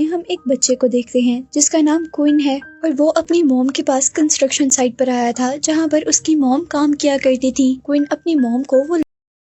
हम एक बच्चे को देखते हैं जिसका नाम क्विन है और वो अपनी मॉम के पास कंस्ट्रक्शन साइट पर आया था जहाँ पर उसकी मॉम काम किया करती थी। क्विन अपनी मॉम को वो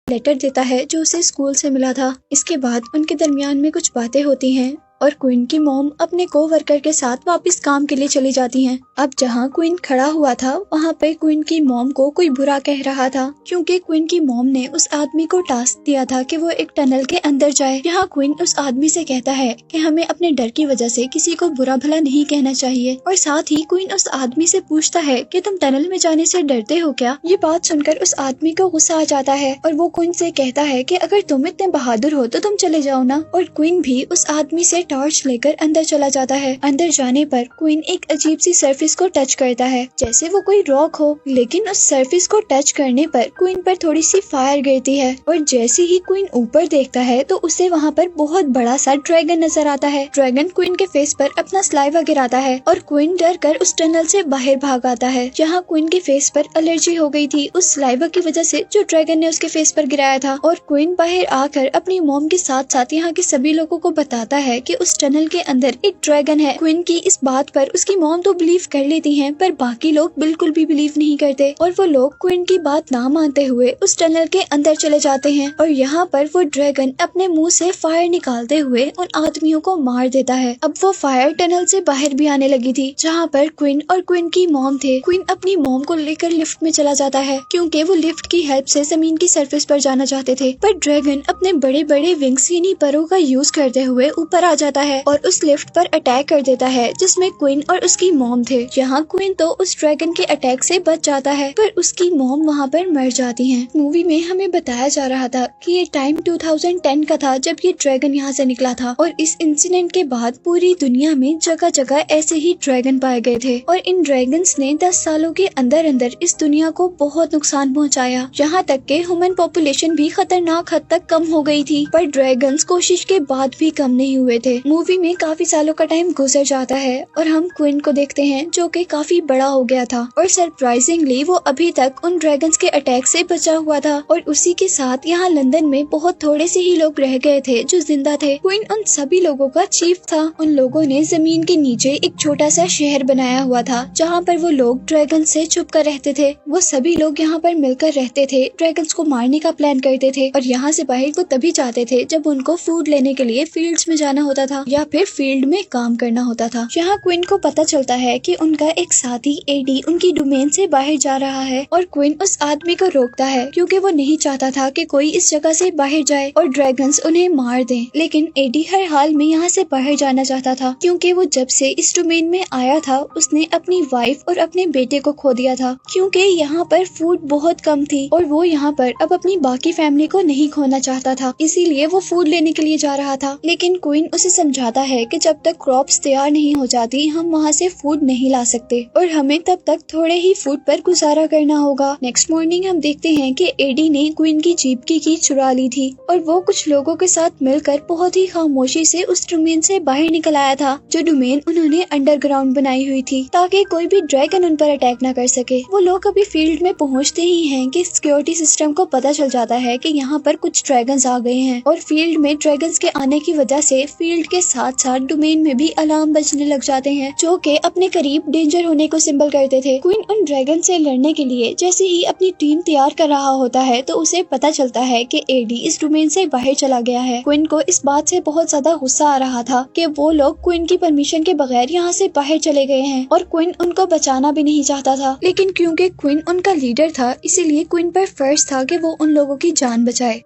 लेटर देता है जो उसे स्कूल से मिला था। इसके बाद उनके दरमियान में कुछ बातें होती हैं और क्विन की मॉम अपने कोवर्कर के साथ वापस काम के लिए चली जाती हैं। अब जहाँ क्विन खड़ा हुआ था वहाँ पे क्विन की मॉम को कोई बुरा कह रहा था क्योंकि क्विन की मॉम ने उस आदमी को टास्क दिया था कि वो एक टनल के अंदर जाए। यहाँ क्विन उस आदमी से कहता है कि हमें अपने डर की वजह से किसी को बुरा भला नहीं कहना चाहिए और साथ ही क्विन उस आदमी से पूछता है कि तुम टनल में जाने से डरते हो क्या। ये बात सुनकर उस आदमी को गुस्सा आ जाता है और वो क्विन से कहता है कि अगर तुम इतने बहादुर हो तो तुम चले जाओ ना। और क्विन भी उस आदमी से टॉर्च लेकर अंदर चला जाता है। अंदर जाने पर क्वीन एक अजीब सी सरफेस को टच करता है जैसे वो कोई रॉक हो, लेकिन उस सरफेस को टच करने पर क्वीन पर थोड़ी सी फायर गिरती है और जैसे ही क्वीन ऊपर देखता है तो उसे वहाँ पर बहुत बड़ा सा ड्रैगन नजर आता है। ड्रैगन क्वीन के फेस पर अपना स्लाइवा गिराता है और क्वीन डर कर उस टनल से बाहर भाग आता है। जहाँ क्वीन के फेस पर एलर्जी हो गई थी उस स्लाइवा की वजह से जो ड्रैगन ने उसके फेस पर गिराया था। और क्वीन बाहर आकर अपनी मॉम के साथ साथ यहाँ के सभी लोगों को बताता है कि उस टनल के अंदर एक ड्रैगन है। क्वीन की इस बात पर उसकी मॉम तो बिलीव कर लेती हैं पर बाकी लोग बिल्कुल भी बिलीव नहीं करते और वो लोग क्वीन की बात ना मानते हुए उस टनल के अंदर चले जाते हैं। और यहाँ पर वो ड्रैगन अपने मुंह से फायर निकालते हुए उन आदमियों को मार देता है। अब वो फायर टनल से बाहर भी आने लगी थी जहाँ पर क्वीन और क्वीन की मॉम थे। क्वीन अपनी मॉम को लेकर लिफ्ट में चला जाता है क्योंकि वो लिफ्ट की हेल्प से जमीन की सरफेस पर जाना चाहते थे, पर ड्रैगन अपने बड़े बड़े विंग्स यानी परों का यूज करते हुए ऊपर आ जाता है और उस लिफ्ट पर अटैक कर देता है जिसमें क्वीन और उसकी मॉम थे। यहाँ क्वीन तो उस ड्रैगन के अटैक से बच जाता है पर उसकी मॉम वहाँ पर मर जाती हैं। मूवी में हमें बताया जा रहा था कि ये टाइम 2010 का था जब ये ड्रैगन यहाँ से निकला था और इस इंसिडेंट के बाद पूरी दुनिया में जगह जगह ऐसे ही ड्रैगन पाए गए थे और इन ड्रैगन्स ने 10 सालों के अंदर अंदर इस दुनिया को बहुत नुकसान पहुँचाया। यहाँ तक के ह्यूमन पॉपुलेशन भी खतरनाक हद तक कम हो गई थी पर ड्रैगन्स कोशिश के बाद भी कम नहीं हुए थे। मूवी में काफी सालों का टाइम गुजर जाता है और हम क्वीन को देखते हैं जो कि काफी बड़ा हो गया था और सरप्राइजिंगली वो अभी तक उन ड्रैगन्स के अटैक से बचा हुआ था और उसी के साथ यहाँ लंदन में बहुत थोड़े से ही लोग रह गए थे जो जिंदा थे। क्वीन उन सभी लोगों का चीफ था। उन लोगों ने जमीन के नीचे एक छोटा सा शहर बनाया हुआ था जहाँ पर वो लोग ड्रैगन से छुप कर रहते थे। वो सभी लोग यहाँ पर मिलकर रहते थे, ड्रैगन्स को मारने का प्लान करते थे और यहाँ से बाहर वो तभी जाते थे जब उनको फूड लेने के लिए फील्ड्स में जाना होता था या फिर फील्ड में काम करना होता था। यहाँ क्वीन को पता चलता है कि उनका एक साथी एडी उनकी डोमेन से बाहर जा रहा है और क्वीन उस आदमी को रोकता है क्योंकि वो नहीं चाहता था कि कोई इस जगह से बाहर जाए और ड्रैगन्स उन्हें मार दें। लेकिन एडी हर हाल में यहाँ से बाहर जाना चाहता था क्योंकि वो जब से इस डोमेन में आया था उसने अपनी वाइफ और अपने बेटे को खो दिया था क्योंकि यहाँ पर फूड बहुत कम थी और वो यहाँ पर अब अपनी बाकी फैमिली को नहीं खोना चाहता था, इसीलिए वो फूड लेने के लिए जा रहा था। लेकिन क्वीन उसे समझाता है कि जब तक क्रॉप्स तैयार नहीं हो जाती हम वहाँ से फूड नहीं ला सकते और हमें तब तक थोड़े ही फूड पर गुजारा करना होगा। नेक्स्ट मॉर्निंग हम देखते हैं कि एडी ने क्वीन की जीप की चुरा ली थी और वो कुछ लोगों के साथ मिलकर बहुत ही खामोशी से उस डोमेन से बाहर निकल आया था जो डोमेन उन्होंने अंडरग्राउंड बनाई हुई थी ताकि कोई भी ड्रैगन उन पर अटैक न कर सके। वो लोग अभी फील्ड में पहुँचते ही हैं कि सिक्योरिटी सिस्टम को पता चल जाता है कि यहाँ पर कुछ ड्रैगन्स आ गए हैं और फील्ड में ड्रैगन्स के आने की वजह से फील्ड के साथ साथ डोमेन में भी अलार्म बजने लग जाते हैं जो कि अपने करीब डेंजर होने को सिंबल करते थे। क्वीन उन ड्रैगन से लड़ने के लिए जैसे ही अपनी टीम तैयार कर रहा होता है तो उसे पता चलता है कि एडी इस डोमेन से बाहर चला गया है। क्वीन को इस बात से बहुत ज्यादा गुस्सा आ रहा था कि वो लोग क्वीन की परमिशन के बगैर यहाँ से बाहर चले गए हैं और क्वीन उनको बचाना भी नहीं चाहता था। लेकिन क्योंकि क्वीन उनका लीडर था इसीलिए क्वीन पर फर्ज था कि वो उन लोगों की जान बचाए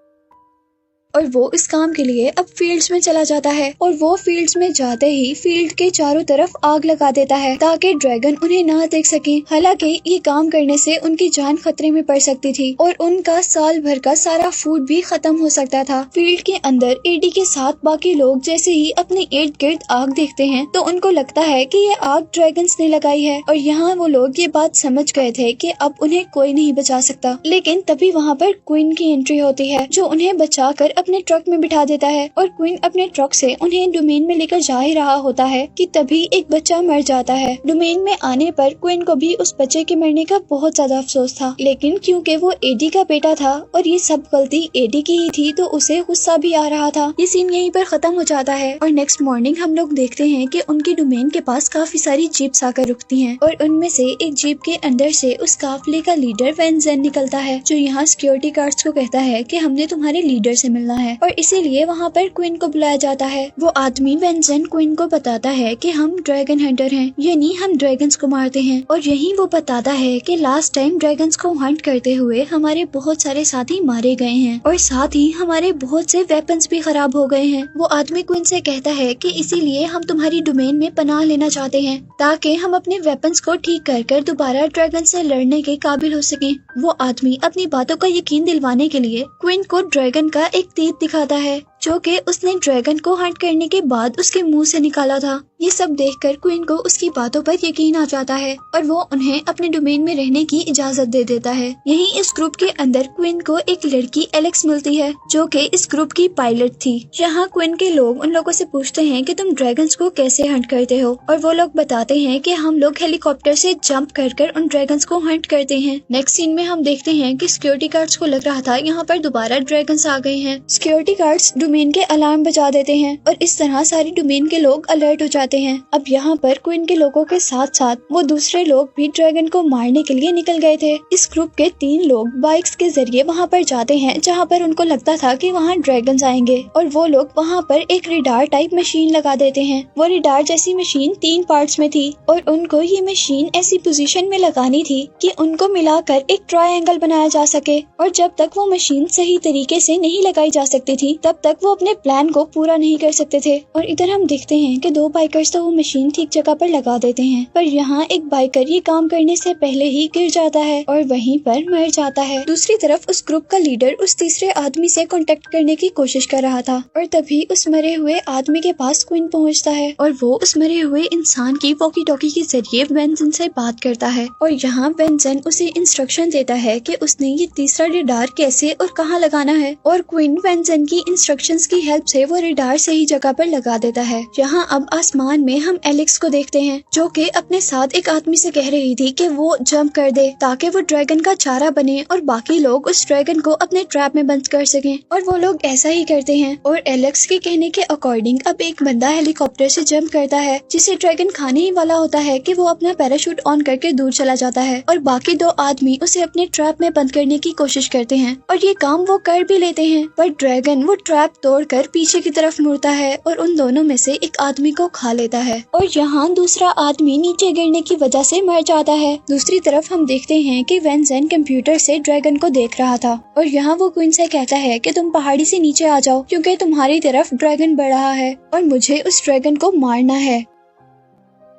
और वो इस काम के लिए अब फील्ड्स में चला जाता है और वो फील्ड्स में जाते ही फील्ड के चारों तरफ आग लगा देता है ताकि ड्रैगन उन्हें ना देख सके। हालांकि ये काम करने से उनकी जान खतरे में पड़ सकती थी और उनका साल भर का सारा फूड भी खत्म हो सकता था। फील्ड के अंदर एडी के साथ बाकी लोग जैसे ही अपने इर्द गिर्द आग देखते हैं तो उनको लगता है कि ये आग ड्रैगन्स ने लगाई है और यहाँ वो लोग ये बात समझ गए थे कि अब उन्हें कोई नहीं बचा सकता। लेकिन तभी वहाँ पर क्वीन की एंट्री होती है जो उन्हें बचाकर अपने ट्रक में बिठा देता है और क्वीन अपने ट्रक से उन्हें डोमेन में लेकर जा ही रहा होता है कि तभी एक बच्चा मर जाता है। डोमेन में आने पर क्वीन को भी उस बच्चे के मरने का बहुत ज्यादा अफसोस था, लेकिन क्योंकि वो एडी का बेटा था और ये सब गलती एडी की ही थी तो उसे गुस्सा भी आ रहा था। ये सीन यहीं पर खत्म हो जाता है और नेक्स्ट मॉर्निंग हम लोग देखते हैं कि उनकी डोमेन के पास काफी सारी जीप्स आकर रुकती हैं और उनमें से एक जीप के अंदर से उस काफिले का लीडर वैन जेन निकलता है, जो यहाँ सिक्योरिटी गार्ड्स को कहता है कि हमने तुम्हारे लीडर से मिलना है और इसीलिए वहाँ पर क्वीन को बुलाया जाता है। वो आदमी वैन जेन क्वीन को बताता है कि हम ड्रैगन हंटर हैं, यानी हम ड्रैगन्स को मारते हैं और यही वो बताता है कि लास्ट टाइम ड्रैगन्स को हंट करते हुए हमारे बहुत सारे साथी मारे गए हैं और साथ ही हमारे बहुत से वेपन्स भी खराब हो गए हैं। वो आदमी क्वीन से कहता है कि इसीलिए हम तुम्हारी डोमेन में पनाह लेना चाहते हैं ताकि हम अपने वेपन्स को ठीक कर दोबारा ड्रैगन से लड़ने के काबिल हो सकें। वो आदमी अपनी बातों का यकीन दिलवाने के लिए क्वीन को ड्रैगन का एक तीर दिखाता है जो कि उसने ड्रैगन को हंट करने के बाद उसके मुंह से निकाला था। ये सब देखकर क्वीन को उसकी बातों पर यकीन आ जाता है और वो उन्हें अपने डोमेन में रहने की इजाजत दे देता है। यहीं इस ग्रुप के अंदर क्वीन को एक लड़की एलेक्स मिलती है जो कि इस ग्रुप की पायलट थी। यहाँ क्वीन के लोग उन लोगों से पूछते हैं कि तुम ड्रैगन्स को कैसे हंट करते हो और वो लोग बताते हैं कि हम लोग हेलीकॉप्टर से जंप कर उन ड्रैगन्स को हंट करते हैं। नेक्स्ट सीन में हम देखते हैं कि सिक्योरिटी गार्ड्स को लग रहा था यहाँ पर दोबारा ड्रैगन्स आ गए हैं। सिक्योरिटी गार्ड्स डोमेन के अलार्म बजा देते हैं और इस तरह सारी डोमेन के लोग अलर्ट हो जाते हैं। अब यहाँ पर क्वीन के लोगों के साथ साथ वो दूसरे लोग भी ड्रैगन को मारने के लिए निकल गए थे। इस ग्रुप के 3 लोग बाइक्स के जरिए वहाँ पर जाते हैं जहाँ पर उनको लगता था कि वहाँ ड्रैगन्स आएंगे और वो लोग वहाँ पर एक रिडार टाइप मशीन लगा देते हैं। वो रिडार जैसी मशीन 3 पार्ट्स में थी और उनको ये मशीन ऐसी पोजीशन में लगानी थी कि उनको मिलाकर एक ट्रायंगल बनाया जा सके और जब तक वो मशीन सही तरीके से नहीं लगाई जा सकती थी तब तक वो अपने प्लान को पूरा नहीं कर सकते थे। और इधर हम देखते हैं कि 2 बाइकर्स तो वो मशीन ठीक जगह पर लगा देते हैं, पर यहाँ एक बाइकर ये काम करने से पहले ही गिर जाता है और वहीं पर मर जाता है। दूसरी तरफ उस ग्रुप का लीडर उस तीसरे आदमी से कांटेक्ट करने की कोशिश कर रहा था और तभी उस मरे हुए आदमी के पास क्वीन पहुँचता है और वो उस मरे हुए इंसान की वॉकी टॉकी के जरिए वैन जेन से बात करता है और यहाँ वैन जेन उसे इंस्ट्रक्शन देता है कि उसने ये तीसरा रिडार कैसे और कहाँ लगाना है और क्वीन वैन जेन की इंस्ट्रक्शंस की हेल्प से वो रिडार सही जगह पर लगा देता है। यहाँ अब आसमान में हम एलेक्स को देखते हैं जो कि अपने साथ एक आदमी से कह रही थी कि वो जंप कर दे ताकि वो ड्रैगन का चारा बने और बाकी लोग उस ड्रैगन को अपने ट्रैप में बंद कर सकें और वो लोग ऐसा ही करते हैं और एलेक्स के कहने के अकॉर्डिंग अब एक बंदा हेलीकॉप्टर से जंप करता है जिसे ड्रैगन खाने ही वाला होता है कि वो अपना पैराशूट ऑन करके दूर चला जाता है और बाकी 2 आदमी उसे अपने ट्रैप में बंद करने की कोशिश करते हैं और ये काम वो कर भी लेते हैं, पर ड्रैगन वो ट्रैप तोड़कर पीछे की तरफ मुड़ता है और उन दोनों में से एक आदमी को खा लेता है और यहाँ दूसरा आदमी नीचे गिरने की वजह से मर जाता है। दूसरी तरफ हम देखते हैं कि वैन जेन कंप्यूटर से ड्रैगन को देख रहा था और यहाँ वो क्वीन से कहता है कि तुम पहाड़ी से नीचे आ जाओ क्योंकि तुम्हारी तरफ ड्रैगन बढ़ रहा है और मुझे उस ड्रैगन को मारना है।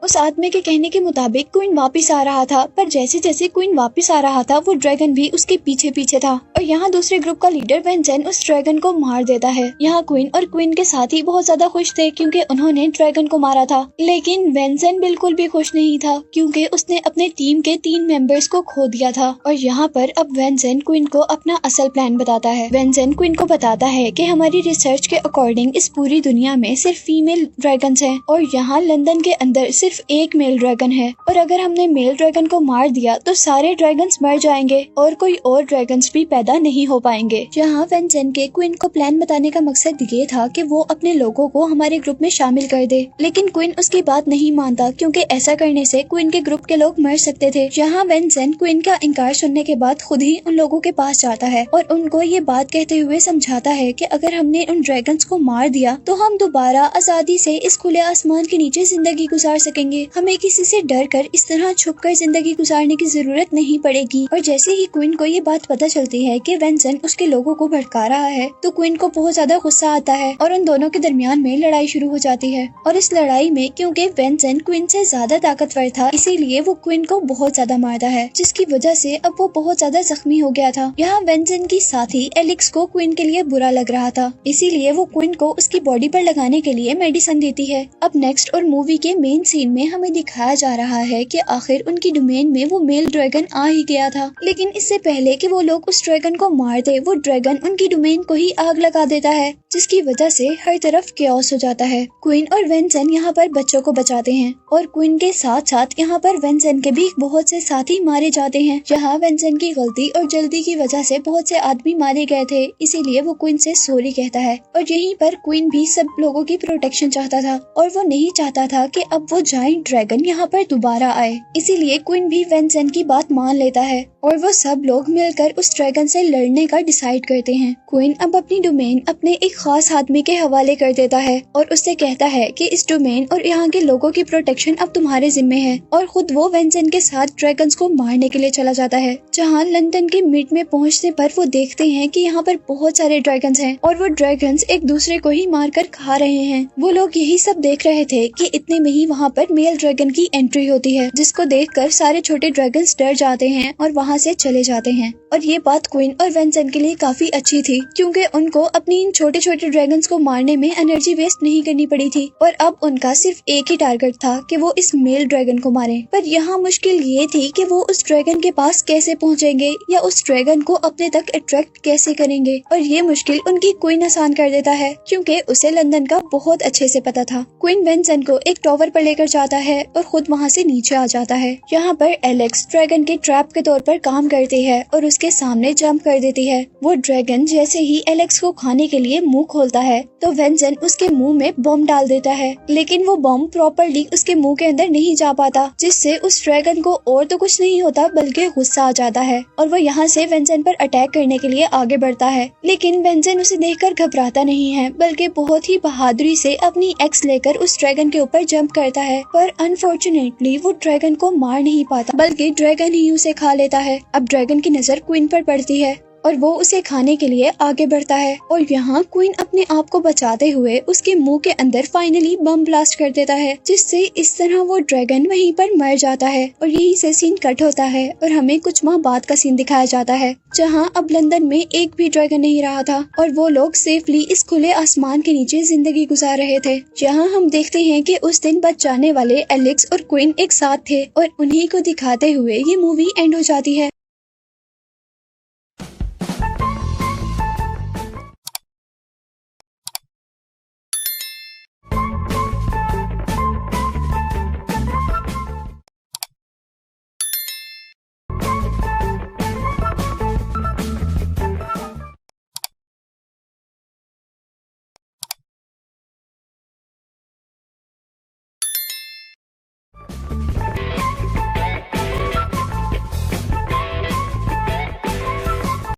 उस आदमी के कहने के मुताबिक क्वीन वापस आ रहा था, पर जैसे जैसे क्वीन वापस आ रहा था वो ड्रैगन भी उसके पीछे पीछे था और यहाँ दूसरे ग्रुप का लीडर वैन जेन उस ड्रैगन को मार देता है। यहाँ क्वीन और क्वीन के साथी बहुत ज्यादा खुश थे क्योंकि उन्होंने ड्रैगन को मारा था, लेकिन वैन जेन बिल्कुल भी खुश नहीं था क्योंकि उसने अपने टीम के 3 मेंबर्स को खो दिया था। और यहाँ पर अब वैन जेन क्वीन को अपना असल प्लान बताता है। वैन जेन क्वीन को बताता है कि हमारी रिसर्च के अकॉर्डिंग इस पूरी दुनिया में सिर्फ फीमेल ड्रैगन हैं और यहाँ लंदन के अंदर सिर्फ एक मेल ड्रैगन है और अगर हमने मेल ड्रैगन को मार दिया तो सारे ड्रैगन्स मर जाएंगे और कोई और ड्रैगन्स भी पैदा नहीं हो पाएंगे। यहाँ वैन जेन के क्वीन को प्लान बताने का मकसद ये था कि वो अपने लोगों को हमारे ग्रुप में शामिल कर दे, लेकिन क्वीन उसकी बात नहीं मानता क्योंकि ऐसा करने से क्वीन के ग्रुप के लोग मर सकते थे। यहाँ वैन जेन क्वीन का इनकार सुनने के बाद खुद ही उन लोगों के पास जाता है और उनको ये बात कहते हुए समझाता है कि अगर हमने उन ड्रैगन्स को मार दिया तो हम दोबारा आजादी से इस खुले आसमान के नीचे जिंदगी गुजार सकेंगे। हमें किसी से डर कर इस तरह छुपकर जिंदगी गुजारने की जरूरत नहीं पड़ेगी। और जैसे ही क्वीन को ये बात पता चलती है कि वैन जेन उसके लोगों को भड़का रहा है तो क्वीन को बहुत ज्यादा गुस्सा आता है और उन दोनों के दरमियान में लड़ाई शुरू हो जाती है। और इस लड़ाई में क्योंकि वैन जेन क्वीन से ज्यादा ताकतवर था इसीलिए वो क्वीन को बहुत ज्यादा मारता है, जिसकी वजह से अब वो बहुत ज्यादा जख्मी हो गया था। यहाँ वैन जेन की साथी एलेक्स को क्वीन के लिए बुरा लग रहा था, इसीलिए वो क्वीन को उसकी बॉडी पर लगाने के लिए मेडिसिन देती है। अब नेक्स्ट और मूवी के मेन सीन में हमें दिखाया जा रहा है कि आखिर उनकी डोमेन में वो मेल ड्रैगन आ ही गया था, लेकिन इससे पहले कि वो लोग उस ड्रैगन को मार दे, वो ड्रैगन उनकी डोमेन को ही आग लगा देता है, जिसकी वजह से हर तरफ केओस हो जाता है। क्वीन और वेंसन यहाँ पर बच्चों को बचाते हैं और क्वीन के साथ साथ यहाँ पर वेंसन के भी बहुत से साथी मारे जाते हैं। यहाँ वेंसन की गलती और जल्दी की वजह से बहुत से आदमी मारे गए थे, इसीलिए वो क्वीन से सॉरी कहता है। और यहीं पर क्वीन भी सब लोगों की प्रोटेक्शन चाहता था और वो नहीं चाहता था कि अब वो जायंट ड्रैगन यहाँ पर दोबारा आए, इसीलिए क्वीन भी वेंसन की बात मान लेता है और वो सब लोग मिलकर उस ड्रैगन से लड़ने का डिसाइड करते हैं। क्वीन अब अपनी डोमेन अपने एक खास आदमी के हवाले कर देता है और उससे कहता है कि इस डोमेन और यहाँ के लोगों की प्रोटेक्शन अब तुम्हारे जिम्मे है, और खुद वो वेंसन के साथ ड्रैगन्स को मारने के लिए चला जाता है। जहाँ लंदन के मिड में पहुँचने पर वो देखते हैं कि यहाँ पर बहुत सारे ड्रैगन्स हैं और वो ड्रैगन्स एक दूसरे को ही मारकर खा रहे हैं। वो लोग यही सब देख रहे थे कि इतने में ही वहाँ पर मेल ड्रैगन की एंट्री होती है, जिसको देखकर सारे छोटे ड्रैगन्स डर जाते हैं और वहाँ से चले जाते हैं। और ये बात क्वीन और वेंसन के लिए काफी अच्छी थी, क्योंकि उनको अपनी इन छोटे छोटे ड्रैगन्स को मारने में एनर्जी वेस्ट नहीं करनी पड़ी थी और अब उनका सिर्फ एक ही टारगेट था कि वो इस मेल ड्रैगन को मारे। पर यहाँ मुश्किल ये थी कि वो उस ड्रैगन के पास कैसे पहुँचेंगे या उस ड्रैगन को अपने तक अट्रैक्ट कैसे करेंगे, और ये मुश्किल उनकी क्वीन आसान कर देता है, क्योंकि उसे लंदन का बहुत अच्छे से पता था। क्वीन वेंसन को एक टॉवर पर लेकर जाता है और खुद वहाँ से नीचे आ जाता है। यहाँ पर एलेक्स ड्रैगन के ट्रैप के तौर पर काम करती है और उसके सामने जंप कर देती है। वो ड्रैगन जैसे ही एलेक्स को खाने के लिए मुंह खोलता है तो वेंसन उसके मुंह में बम डाल देता है, लेकिन वो बम प्रॉपरली उसके मुंह के अंदर नहीं जा पाता, जिससे उस ड्रैगन को और तो कुछ नहीं होता बल्कि गुस्सा आ जाता है और वो यहाँ से वेंसन पर अटैक करने के लिए आगे बढ़ता है। लेकिन वेंसन उसे देखकर घबराता नहीं है, बल्कि बहुत ही बहादुरी से अपनी एक्स लेकर उस ड्रैगन के ऊपर जंप करता है। पर अनफॉर्चुनेटली वो ड्रैगन को मार नहीं पाता, बल्कि ड्रैगन ही उसे खा लेता है। अब ड्रैगन की नजर क्वीन पर पड़ती है और वो उसे खाने के लिए आगे बढ़ता है और यहाँ क्वीन अपने आप को बचाते हुए उसके मुंह के अंदर फाइनली बम ब्लास्ट कर देता है, जिससे इस तरह वो ड्रैगन वहीं पर मर जाता है। और यहीं से सीन कट होता है और हमें कुछ माह बाद का सीन दिखाया जाता है, जहाँ अब लंदन में एक भी ड्रैगन नहीं रहा था और वो लोग सेफली इस खुले आसमान के नीचे जिंदगी गुजार रहे थे। यहाँ हम देखते हैं कि उस दिन बच जाने वाले एलेक्स और क्वीन एक साथ थे और उन्हीं को दिखाते हुए ये मूवी एंड हो जाती है।